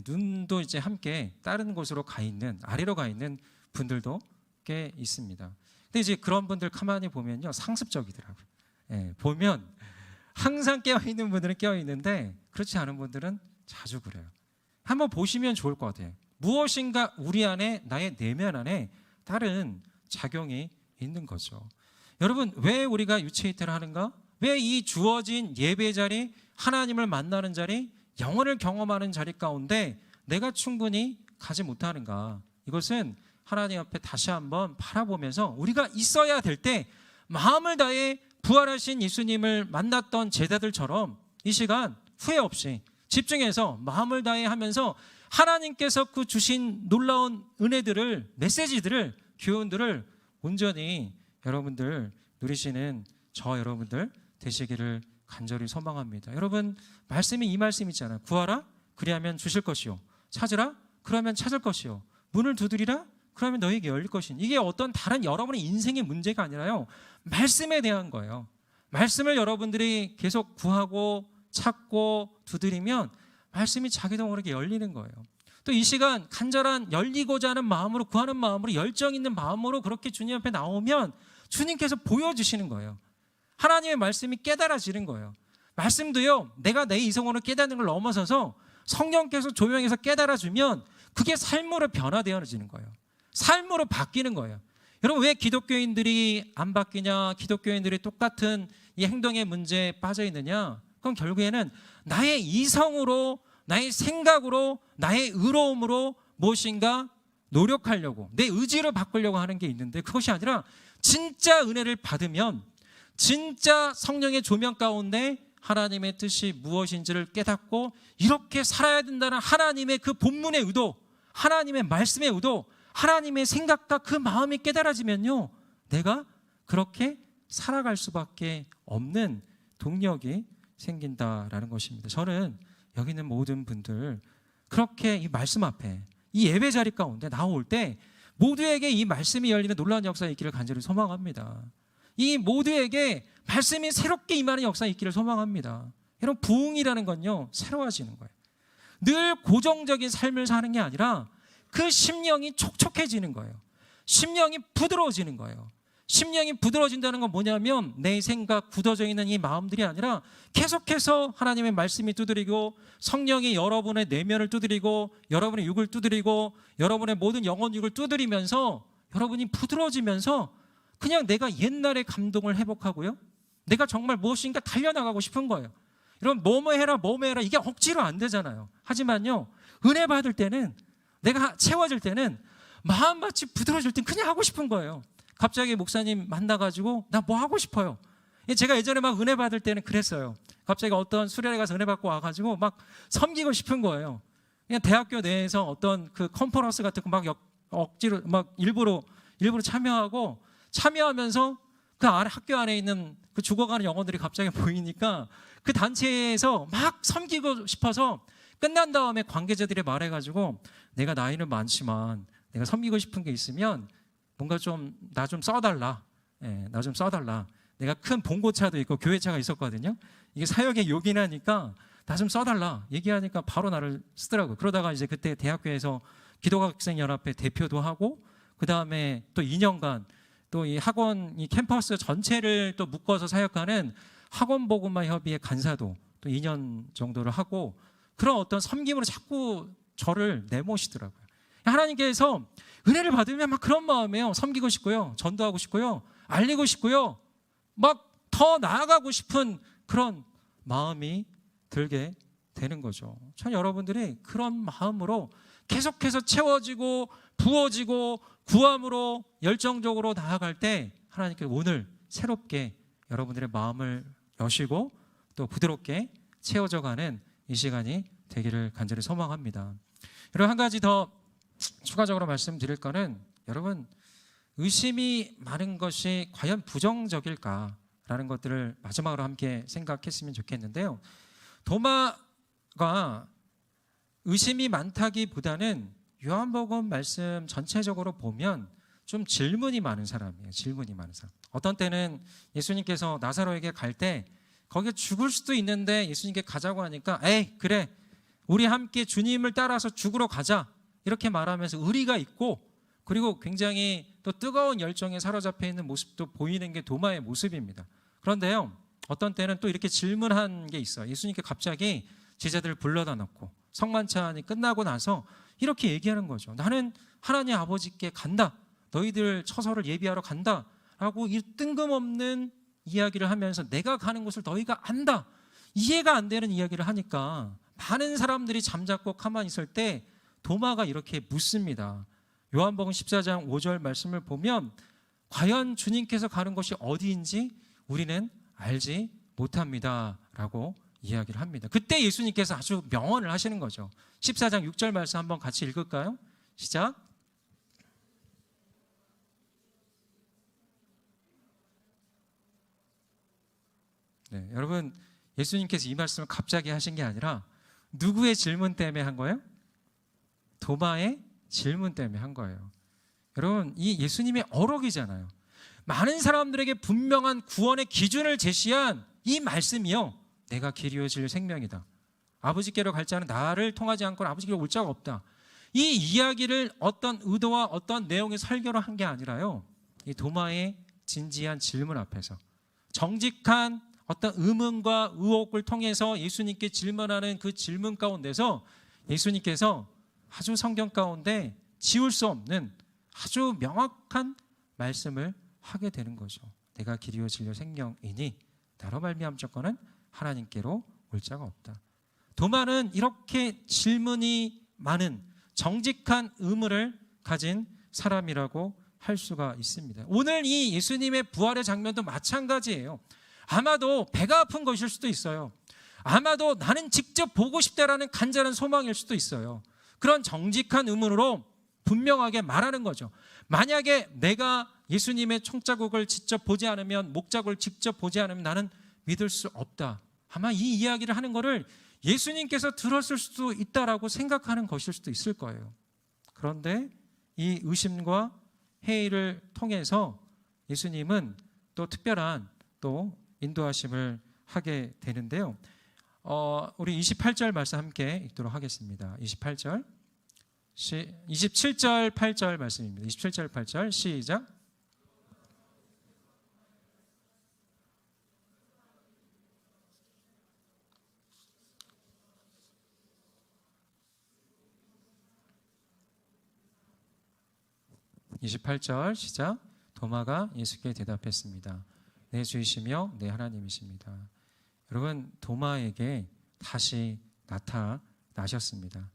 눈도 이제 함께 다른 곳으로 가 있는, 아래로 가 있는 분들도 꽤 있습니다. 근데 이제 그런 분들 가만히 보면요, 상습적이더라고요. 보면 항상 깨어 있는 분들은 깨어 있는데 그렇지 않은 분들은 자주 그래요. 한번 보시면 좋을 것 같아요. 무엇인가 우리 안에, 나의 내면 안에 다른 작용이 있는 거죠. 여러분, 왜 우리가 유체이태를 하는가? 왜 이 주어진 예배 자리, 하나님을 만나는 자리, 영혼을 경험하는 자리 가운데 내가 충분히 가지 못하는가? 이것은 하나님 앞에 다시 한번 바라보면서 우리가 있어야 될 때 마음을 다해 부활하신 예수님을 만났던 제자들처럼 이 시간 후회 없이 집중해서 마음을 다해 하면서 하나님께서 그 주신 놀라운 은혜들을, 메시지들을, 교훈들을 온전히 여러분들 누리시는 저 여러분들 되시기를 간절히 소망합니다. 여러분, 말씀이 이 말씀 있잖아요. 구하라 그리하면 주실 것이요, 찾으라 그러면 찾을 것이요, 문을 두드리라 그러면 너에게 열릴 것이니. 이게 어떤 다른 여러분의 인생의 문제가 아니라요, 말씀에 대한 거예요. 말씀을 여러분들이 계속 구하고 찾고 두드리면 말씀이 자기도 모르게 열리는 거예요. 또 이 시간 간절한 열리고자 하는 마음으로, 구하는 마음으로, 열정 있는 마음으로 그렇게 주님 앞에 나오면 주님께서 보여주시는 거예요. 하나님의 말씀이 깨달아지는 거예요. 말씀도요, 내가 내 이성으로 깨닫는 걸 넘어서서 성령께서 조명해서 깨달아주면 그게 삶으로 변화되어지는 거예요. 삶으로 바뀌는 거예요. 여러분, 왜 기독교인들이 안 바뀌냐, 기독교인들이 똑같은 이 행동의 문제에 빠져 있느냐? 그럼 결국에는 나의 이성으로, 나의 생각으로, 나의 의로움으로 무엇인가 노력하려고, 내 의지를 바꾸려고 하는 게 있는데, 그것이 아니라 진짜 은혜를 받으면 진짜 성령의 조명 가운데 하나님의 뜻이 무엇인지를 깨닫고 이렇게 살아야 된다는 하나님의 그 본문의 의도, 하나님의 말씀의 의도, 하나님의 생각과 그 마음이 깨달아지면요, 내가 그렇게 살아갈 수밖에 없는 동력이 생긴다라는 것입니다. 저는 여기 있는 모든 분들 그렇게 이 말씀 앞에, 이 예배 자리 가운데 나올 때 모두에게 이 말씀이 열리는 놀라운 역사가 있기를 간절히 소망합니다. 이 모두에게 말씀이 새롭게 임하는 역사가 있기를 소망합니다. 여러분, 부흥이라는 건요, 새로워지는 거예요. 늘 고정적인 삶을 사는 게 아니라 그 심령이 촉촉해지는 거예요. 심령이 부드러워지는 거예요. 심령이 부드러워진다는 건 뭐냐면 내 생각, 굳어져 있는 이 마음들이 아니라 계속해서 하나님의 말씀이 두드리고 성령이 여러분의 내면을 두드리고 여러분의 육을 두드리고 여러분의 모든 영혼 육을 두드리면서 여러분이 부드러워지면서 그냥 내가 옛날의 감동을 회복하고요, 내가 정말 무엇인가 달려나가고 싶은 거예요. 여러분, 뭐뭐 해라 이게 억지로 안 되잖아요. 하지만요, 은혜 받을 때는, 내가 채워질 때는, 마음같이 부드러워질 땐 그냥 하고 싶은 거예요. 갑자기 목사님 만나가지고 나 뭐 하고 싶어요. 제가 예전에 막 은혜 받을 때는 그랬어요. 갑자기 어떤 수련회 가서 은혜 받고 와가지고 막 섬기고 싶은 거예요. 그냥 대학교 내에서 어떤 그 컨퍼런스 같은 거 막 억지로 막 일부러 참여하면서 그 학교 안에 있는 그 죽어가는 영혼들이 갑자기 보이니까 그 단체에서 막 섬기고 싶어서 끝난 다음에 관계자들이 말해가지고, 내가 나이는 많지만 내가 섬기고 싶은 게 있으면 뭔가 좀 나 좀 써달라. 나 좀 써달라. 내가 큰 봉고차도 있고 교회차가 있었거든요. 이게 사역에 요긴하니까 나 좀 써달라 얘기하니까 바로 나를 쓰더라고요. 그러다가 이제 그때 대학교에서 기독학생연합회 대표도 하고, 그 다음에 또 2년간 또 이 학원, 이 캠퍼스 전체를 또 묶어서 사역하는 학원복음화협의회 간사도 또 2년 정도를 하고, 그런 어떤 섬김으로 자꾸 저를 내모시더라고요. 하나님께서 은혜를 받으면 막 그런 마음이에요. 섬기고 싶고요, 전도하고 싶고요, 알리고 싶고요, 막 더 나아가고 싶은 그런 마음이 들게 되는 거죠. 전 여러분들이 그런 마음으로 계속해서 채워지고 부어지고 구함으로 열정적으로 나아갈 때 하나님께서 오늘 새롭게 여러분들의 마음을 여시고 또 부드럽게 채워져가는 이 시간이 되기를 간절히 소망합니다. 여러분, 한 가지 더 추가적으로 말씀드릴 거는, 여러분, 의심이 많은 것이 과연 부정적일까라는 것들을 마지막으로 함께 생각했으면 좋겠는데요. 도마가 의심이 많다기보다는 요한복음 말씀 전체적으로 보면 좀 질문이 많은 사람이에요. 질문이 많은 사람. 어떤 때는 예수님께서 나사로에게 갈 때 거기에 죽을 수도 있는데 예수님께 가자고 하니까, 에이 그래, 우리 함께 주님을 따라서 죽으러 가자, 이렇게 말하면서 의리가 있고, 그리고 굉장히 또 뜨거운 열정에 사로잡혀 있는 모습도 보이는 게 도마의 모습입니다. 그런데요, 어떤 때는 또 이렇게 질문한 게 있어요. 예수님께 갑자기 제자들을 불러다 놓고 성만찬이 끝나고 나서 이렇게 얘기하는 거죠. 나는 하나님 아버지께 간다, 너희들 처소를 예비하러 간다 라고 이 뜬금없는 이야기를 하면서 내가 가는 곳을 너희가 안다, 이해가 안 되는 이야기를 하니까 많은 사람들이 잠자코 가만히 있을 때 도마가 이렇게 묻습니다. 요한복음 14장 5절 말씀을 보면, 과연 주님께서 가는 곳이 어디인지 우리는 알지 못합니다 라고 이야기를 합니다. 그때 예수님께서 아주 명언을 하시는 거죠. 14장 6절 말씀 한번 같이 읽을까요? 시작. 네, 여러분, 예수님께서 이 말씀을 갑자기 하신 게 아니라 누구의 질문 때문에 한 거예요? 도마의 질문 때문에 한 거예요. 여러분, 이 예수님의 어록이잖아요. 많은 사람들에게 분명한 구원의 기준을 제시한 이 말씀이요, 내가 길이요 진리요 생명이다, 아버지께로 갈 자는 나를 통하지 않고는 아버지께로 올 자가 없다, 이 이야기를 어떤 의도와 어떤 내용의 설교로 한 게 아니라요, 이 도마의 진지한 질문 앞에서, 정직한 어떤 의문과 의혹을 통해서 예수님께 질문하는 그 질문 가운데서 예수님께서 아주 성경 가운데 지울 수 없는 아주 명확한 말씀을 하게 되는 거죠. 내가 길이요 진리요 생명이니 나로 말미암 조건은 하나님께로 올 자가 없다. 도마는 이렇게 질문이 많은 정직한 의문을 가진 사람이라고 할 수가 있습니다. 오늘 이 예수님의 부활의 장면도 마찬가지예요. 아마도 배가 아픈 것일 수도 있어요. 아마도 나는 직접 보고 싶다라는 간절한 소망일 수도 있어요. 그런 정직한 의문으로 분명하게 말하는 거죠. 만약에 내가 예수님의 총자국을 직접 보지 않으면, 목자국을 직접 보지 않으면 나는 믿을 수 없다. 아마 이 이야기를 하는 것을 예수님께서 들었을 수도 있다라고 생각하는 것일 수도 있을 거예요. 그런데 이 의심과 회의를 통해서 예수님은 또 특별한 또 인도하심을 하게 되는데요. 우리 28절 말씀 함께 읽도록 하겠습니다. 27절 8절 말씀입니다. 27절 8절 시작. (28절) 시작. 도마가 예수께 대답했습니다. 내 주이시며 내 하나님이십니다. 여러분, 도마에게 다시 나타나셨습니다.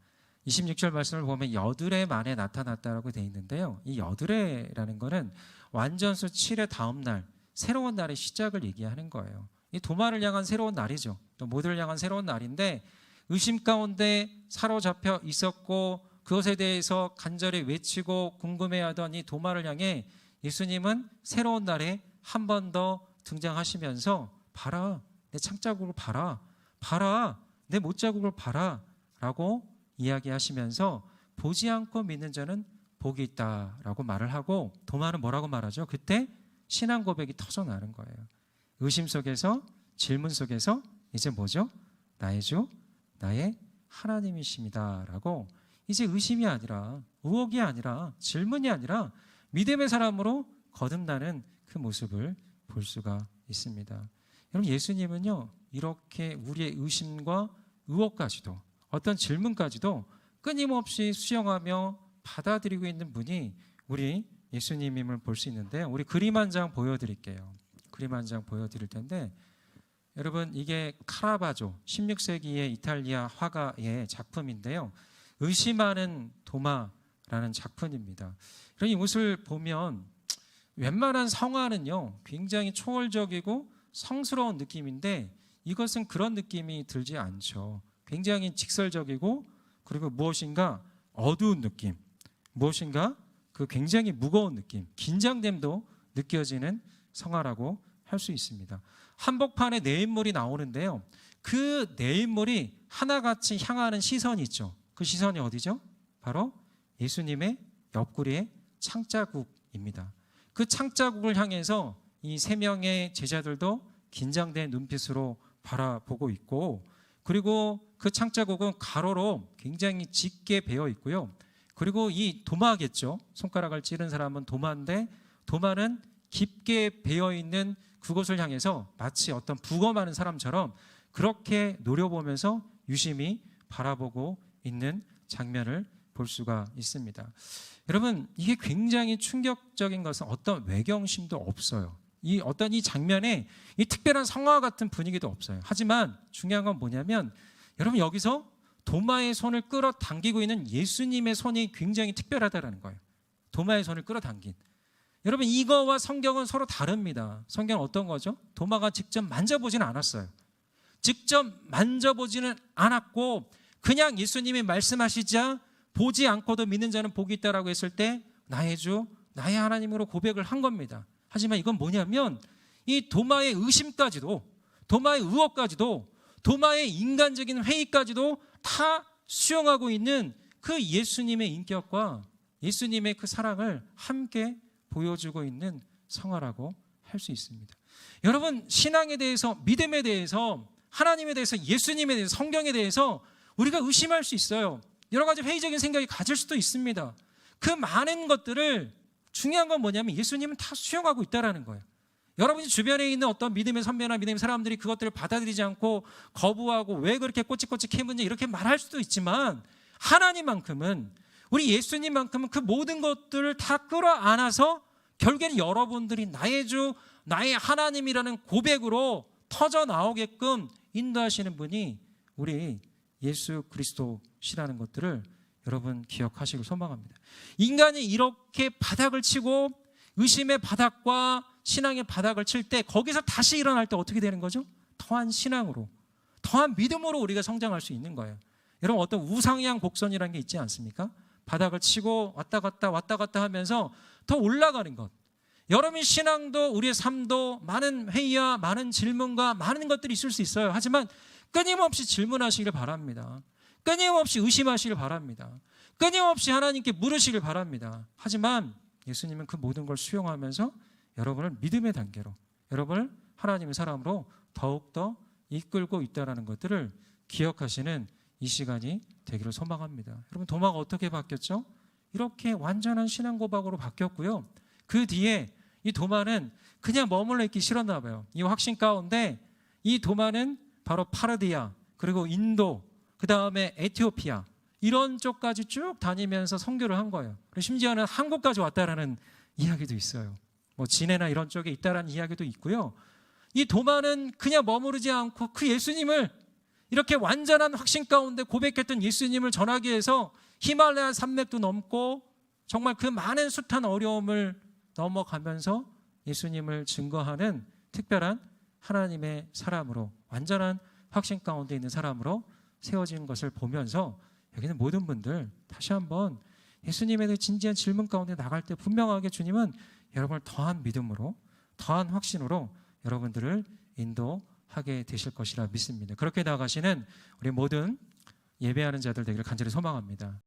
26절 말씀을 보면 여드레 만에 나타났다고 되어 있는데요, 이 여드레라는 것은 완전수 7의 다음 날, 새로운 날의 시작을 얘기하는 거예요. 이 도마를 향한 새로운 날이죠. 또 모두를 향한 새로운 날인데, 의심 가운데 사로잡혀 있었고 그것에 대해서 간절히 외치고 궁금해하던 이 도마를 향해 예수님은 새로운 날에 한 번 더 등장하시면서 봐라, 내 창자국을 봐라, 봐라, 내 못자국을 봐라 라고 이야기하시면서 보지 않고 믿는 자는 복이 있다라고 말을 하고, 도마는 뭐라고 말하죠? 그때 신앙 고백이 터져나는 거예요. 의심 속에서, 질문 속에서 이제 뭐죠? 나의 주, 나의 하나님이십니다 라고, 이제 의심이 아니라, 의혹이 아니라, 질문이 아니라 믿음의 사람으로 거듭나는 그 모습을 볼 수가 있습니다. 여러분, 예수님은요, 이렇게 우리의 의심과 의혹까지도, 어떤 질문까지도 끊임없이 수용하며 받아들이고 있는 분이 우리 예수님임을 볼 수 있는데요, 우리 그림 한 장 보여드릴게요. 그림 한 장 보여드릴 텐데, 여러분, 이게 카라바조 16세기의 이탈리아 화가의 작품인데요, 의심하는 도마라는 작품입니다. 이 옷을 보면 웬만한 성화는요 굉장히 초월적이고 성스러운 느낌인데, 이것은 그런 느낌이 들지 않죠. 굉장히 직설적이고, 그리고 무엇인가 어두운 느낌, 무엇인가 그 굉장히 무거운 느낌, 긴장됨도 느껴지는 성화라고 할 수 있습니다. 한복판에 네 인물이 나오는데요, 그 네 인물이 하나같이 향하는 시선이 있죠. 그 시선이 어디죠? 바로 예수님의 옆구리의 창자국입니다. 그 창자국을 향해서 이 세 명의 제자들도 긴장된 눈빛으로 바라보고 있고, 그리고 그 창자국은 가로로 굉장히 짙게 베어 있고요. 그리고 이 도마겠죠. 손가락을 찌른 사람은 도마인데, 도마는 깊게 베어 있는 그곳을 향해서 마치 어떤 부검하는 사람처럼 그렇게 노려보면서 유심히 바라보고 있는 장면을 볼 수가 있습니다. 여러분, 이게 굉장히 충격적인 것은 어떤 외경심도 없어요. 이 장면에 이 특별한 성화 같은 분위기도 없어요. 하지만 중요한 건 뭐냐면, 여러분, 여기서 도마의 손을 끌어당기고 있는 예수님의 손이 굉장히 특별하다는 거예요. 도마의 손을 끌어당긴. 여러분, 이거와 성경은 서로 다릅니다. 성경은 어떤 거죠? 도마가 직접 만져보지는 않았어요. 직접 만져보지는 않았고, 그냥 예수님이 말씀하시자 보지 않고도 믿는 자는 복이 있다라고 했을 때 나의 주, 나의 하나님으로 고백을 한 겁니다. 하지만 이건 뭐냐면, 이 도마의 의심까지도, 도마의 의혹까지도, 도마의 인간적인 회의까지도 다 수용하고 있는 그 예수님의 인격과 예수님의 그 사랑을 함께 보여주고 있는 성화라고 할 수 있습니다. 여러분, 신앙에 대해서, 믿음에 대해서, 하나님에 대해서, 예수님에 대해서, 성경에 대해서 우리가 의심할 수 있어요. 여러 가지 회의적인 생각이 가질 수도 있습니다. 그 많은 것들을, 중요한 건 뭐냐면 예수님은 다 수용하고 있다는 거예요. 여러분이 주변에 있는 어떤 믿음의 선배나 믿음의 사람들이 그것들을 받아들이지 않고 거부하고 왜 그렇게 꼬치꼬치 캐묻냐 이렇게 말할 수도 있지만, 하나님만큼은, 우리 예수님만큼은 그 모든 것들을 다 끌어안아서 결국에는 여러분들이 나의 주, 나의 하나님이라는 고백으로 터져 나오게끔 인도하시는 분이 우리 예수 그리스도시라는 것들을 여러분 기억하시길 소망합니다. 인간이 이렇게 바닥을 치고 의심의 바닥과 신앙의 바닥을 칠 때, 거기서 다시 일어날 때 어떻게 되는 거죠? 더한 신앙으로, 더한 믿음으로 우리가 성장할 수 있는 거예요. 여러분, 어떤 우상향 곡선이라는 게 있지 않습니까? 바닥을 치고 왔다 갔다 하면서 더 올라가는 것. 여러분 신앙도 우리의 삶도 많은 회의와 많은 질문과 많은 것들이 있을 수 있어요. 하지만 끊임없이 질문하시길 바랍니다. 끊임없이 의심하시길 바랍니다. 끊임없이 하나님께 물으시길 바랍니다. 하지만 예수님은 그 모든 걸 수용하면서 여러분을 믿음의 단계로, 여러분을 하나님의 사람으로 더욱더 이끌고 있다는 것들을 기억하시는 이 시간이 되기를 소망합니다. 여러분, 도마가 어떻게 바뀌었죠? 이렇게 완전한 신앙 고백으로 바뀌었고요. 그 뒤에 이 도마는 그냥 머물러 있기 싫었나 봐요. 이 확신 가운데 이 도마는 바로 파르디아, 그리고 인도, 그 다음에 에티오피아, 이런 쪽까지 쭉 다니면서 선교를 한 거예요. 그리고 심지어는 한국까지 왔다라는 이야기도 있어요. 뭐 진해나 이런 쪽에 있다라는 이야기도 있고요. 이 도마는 그냥 머무르지 않고 그 예수님을, 이렇게 완전한 확신 가운데 고백했던 예수님을 전하기 위해서 히말라야 산맥도 넘고 정말 그 많은 숱한 어려움을 넘어가면서 예수님을 증거하는 특별한 하나님의 사람으로, 완전한 확신 가운데 있는 사람으로 세워진 것을 보면서 여기는 모든 분들 다시 한번 예수님에 대해 진지한 질문 가운데 나갈 때 분명하게 주님은 여러분을 더한 믿음으로, 더한 확신으로 여러분들을 인도하게 되실 것이라 믿습니다. 그렇게 나가시는 우리 모든 예배하는 자들 되기를 간절히 소망합니다.